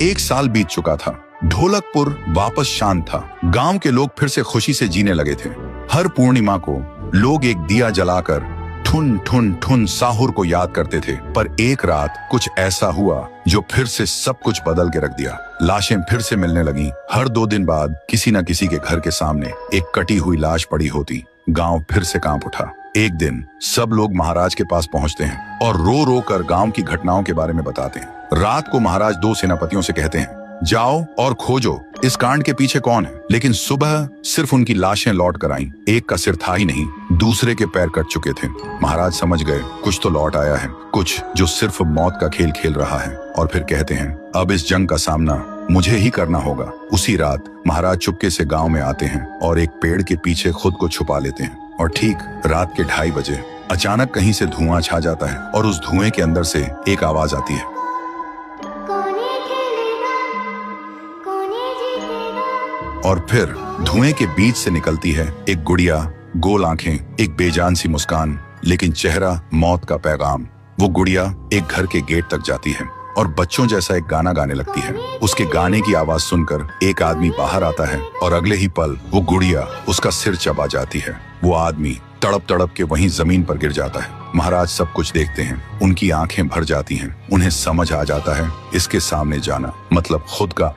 1 साल बीत चुका था। ढोलकपुर वापस शांत था। गांव के लोग फिर से खुशी से जीने लगे थे। हर पूर्णिमा को लोग एक दिया जलाकर ठुन ठुन ठुन साहुर को याद करते थे। पर एक रात कुछ ऐसा हुआ जो फिर से सब कुछ बदल के रख दिया। लाशें फिर से मिलने लगी। हर 2 दिन बाद किसी न किसी के घर के सामने एक कटी हुई लाश पड़ी होती। गांव फिर से कांप उठा। एक दिन सब लोग महाराज के पास पहुंचते हैं और रो रो कर गांव की घटनाओं के बारे में बताते हैं। रात को महाराज 2 सेनापतियों से कहते हैं, जाओ और खोजो इस कांड के पीछे कौन है। लेकिन सुबह सिर्फ उनकी लाशें लौट कर आईं। एक का सिर था ही नहीं, दूसरे के पैर कट चुके थे। महाराज समझ गए कुछ तो लौट आया है, कुछ जो सिर्फ मौत का खेल खेल रहा है। और फिर कहते हैं, अब इस जंग का सामना मुझे ही करना होगा। उसी रात महाराज चुपके से गांव में आते हैं और एक पेड़ के पीछे खुद को छुपा लेते हैं। और ठीक रात के 2:30 बजे अचानक कहीं से धुआं छा जाता है और उस धुएं के अंदर से एक आवाज आती है, और फिर धुएं के बीच से निकलती है एक गुड़िया, गोल आंखें, एक बेजान सी मुस्कान, लेकिन चेहरा मौत का पैगाम। वो गुड़िया एक घर के गेट तक जाती है और बच्चों जैसा एक गाना गाने लगती है। उसके गाने की आवाज सुनकर एक आदमी बाहर आता है और अगले ही पल वो गुड़िया उसका सिर चबा जाती है। वो आदमी तड़प तड़प के वहीं जमीन पर गिर जाता है। महाराज सब कुछ देखते हैं। उनकी आंखें भर जाती हैं। उन्हें समझ आ जाता है इसके सामने जाना मतलब खुद का